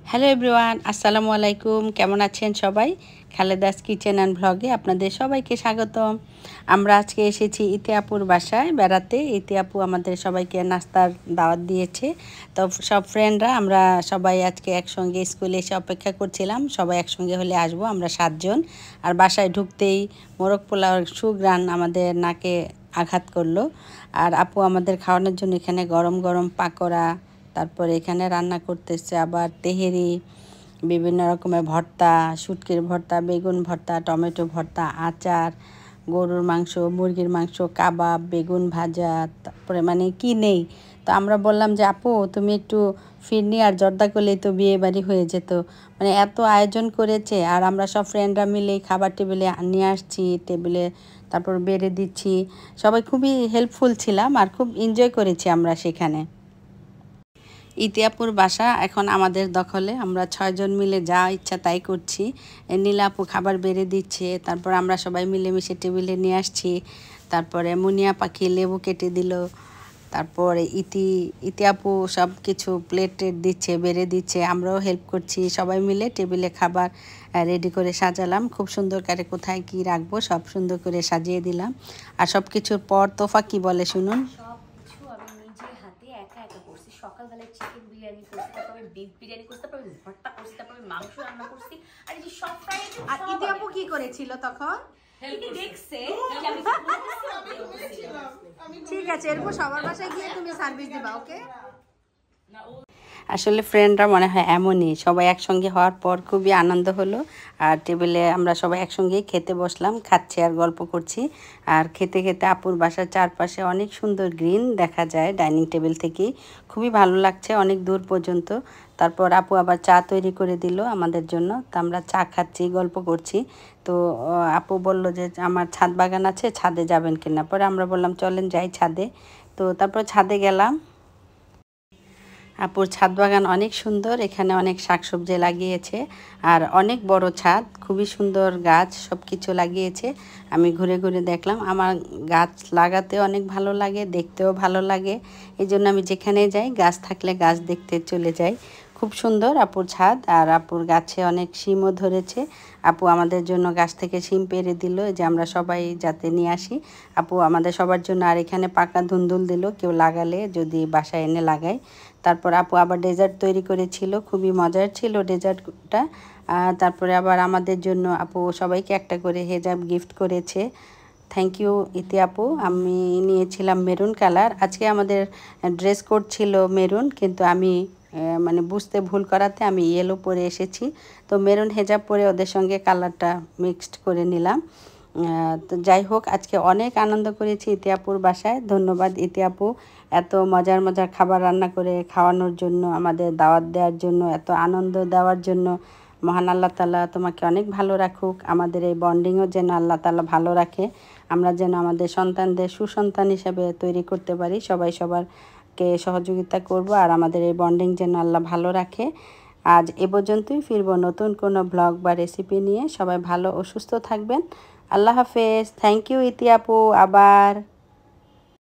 Hello everyone, আসসালামু আলাইকুম। কেমন আছেন সবাই? খালেদাস কিচেন অ্যান্ড ভ্লগে আপনাদের সবাইকে স্বাগতম। আমরা আজকে এসেছি ইতি আপুর বাসায় বেড়াতে। ইতি আপু আমাদের সবাইকে নাস্তার দাওয়াত দিয়েছে। তো সব ফ্রেন্ডরা আমরা সবাই আজকে একসঙ্গে স্কুলে এসে অপেক্ষা করছিলাম, সবাই একসঙ্গে হলে আসবো। আমরা 7 জন। আর বাসায় ঢুকতেই মোরগ পোলাওর সুঘ্রাণ আমাদের নাকে আঘাত করলো। আর আপু আমাদের খাওয়ানোর জন্য এখানে গরম গরম পাকোড়া, তারপরে এখানে রান্না করতেছে আবার তেহেরি, বিভিন্ন রকমের ভর্তা, শুটকির ভর্তা, বেগুন ভর্তা, টমেটো ভর্তা, আচার, গরুর মাংস, মুরগির মাংস, কাবাব, বেগুন ভাজা, তারপরে মানে কি নেই। তো আমরা বললাম যে আপু তুমি একটু ফিরনি আর জর্দা করলেই তো বিয়ে বাড়ি হয়ে যেত। মানে এত আয়োজন করেছে, আর আমরা সব ফ্রেন্ডরা মিলে খাবার টেবিলে নিয়ে আসছি, টেবিলে তারপর বেড়ে দিচ্ছি। সবাই খুবই হেল্পফুল ছিলাম আর খুব এনজয় করেছি আমরা সেখানে। ইতি আপুর বাসা এখন আমাদের দখলে, আমরা 6 জন মিলে যা ইচ্ছা তাই করছি। নীলা আপু খাবার বেড়ে দিচ্ছে, তারপর আমরা সবাই মিলেমিশে টেবিলে নিয়ে আসছি। তারপরে মুনিয়া পাখি লেবু কেটে দিল, তারপরে ইতি আপু সব কিছু প্লেট দিচ্ছে, বেড়ে দিচ্ছে, আমরাও হেল্প করছি। সবাই মিলে টেবিলে খাবার রেডি করে সাজালাম। খুব সুন্দর করে কোথায় কি রাখবো সব সুন্দর করে সাজিয়ে দিলাম। আর সব কিছুর পর তোফা কি বলে শুনুন। সকালবেলায় চিকেন বিরিয়ানি করছি, তারপরে বিফ বিরিয়ানি করছি, তারপরে ভর্তা করছি, তারপরে মাংস রান্না করছি। আর এই যে সব ফ্রাই আর ইতি আপু কি করেছিল তখন? দেখছে ঠিক আছে, এরপর সবার বাসায় গিয়ে তুমি সার্ভিস দিবা, ওকে? আসলে ফ্রেন্ডরা মনে হয় এমনই, সবাই একসঙ্গে হওয়ার পর খুবই আনন্দ হলো। আর টেবিলে আমরা সবাই একসঙ্গেই খেতে বসলাম, খাচ্ছি আর গল্প করছি। আর খেতে খেতে আপুর বাসার চারপাশে অনেক সুন্দর গ্রিন দেখা যায় ডাইনিং টেবিল থেকেই, খুবই ভালো লাগছে অনেক দূর পর্যন্ত। তারপর আপু আবার চা তৈরি করে দিল আমাদের জন্য, তো আমরা চা খাচ্ছি, গল্প করছি। তো আপু বলল যে আমার ছাদ বাগান আছে, ছাদে যাবেন কিনা। পরে আমরা বললাম চলেন যাই ছাদে। তো তারপর ছাদে গেলাম। আপুর ছাদ বাগান অনেক সুন্দর, এখানে অনেক শাকসবজি লাগিয়েছে আর অনেক বড় ছাদ, খুবই সুন্দর গাছ সব কিছু লাগিয়েছে। আমি ঘুরে ঘুরে দেখলাম, আমার গাছ লাগাতে অনেক ভালো লাগে, দেখতেও ভালো লাগে। এই জন্য আমি যেখানে যাই গাছ থাকলে গাছ দেখতে চলে যাই। খুব সুন্দর আপুর ছাদ, আর আপুর গাছে অনেক শিমও ধরেছে। আপু আমাদের জন্য গাছ থেকে শিম পেড়ে দিল, যে আমরা সবাই যাতে নিয়ে আসি। আপু আমাদের সবার জন্য আর এখানে পাকা ধুন্দুল দিল, কেউ লাগালে যদি বাসায় এনে লাগায়। তারপর আপু আবার ডেজার্ট তৈরি করেছিল, খুবই মজার ছিল ডেজার্টটা। তারপরে আবার আমাদের জন্য আপু সবাইকে একটা করে হেজাব গিফট করেছে। থ্যাংক ইউ ইতি আপু। আমি নিয়েছিলাম মেরুন কালার, আজকে আমাদের ড্রেস কোড ছিল মেরুন, কিন্তু আমি মানে বুঝতে ভুল করাতে আমি ইয়েলো পরে এসেছি। তো মেরুন হেজাব পরে ওদের সঙ্গে কালারটা মিক্সড করে নিলাম। তো যাই হোক, আজকে অনেক আনন্দ করেছি ইতি আপুর বাসায়। ধন্যবাদ ইতি আপু, এত মজার মজার খাবার রান্না করে খাওয়ানোর জন্য, আমাদের দাওয়াত দেওয়ার জন্য, এত আনন্দ দেওয়ার জন্য। মহান আল্লাহ তাআলা তোমাকে অনেক ভালো রাখুক, আমাদের এই বন্ডিংও যেন আল্লাহ তাআলা ভালো রাখে, আমরা যেন আমাদের সন্তানদের সুসন্তান হিসেবে তৈরি করতে পারি। সবাই সবারকে সহযোগিতা করব, আর আমাদের এই বন্ডিং যেন আল্লাহ ভালো রাখে। আজ এ পর্যন্তই, ফিরব নতুন কোনো ব্লগ বা রেসিপি নিয়ে। সবাই ভালো ও সুস্থ থাকবেন। আল্লাহ হাফেজ। থ্যাংক ইউ ইতি আপু আবার।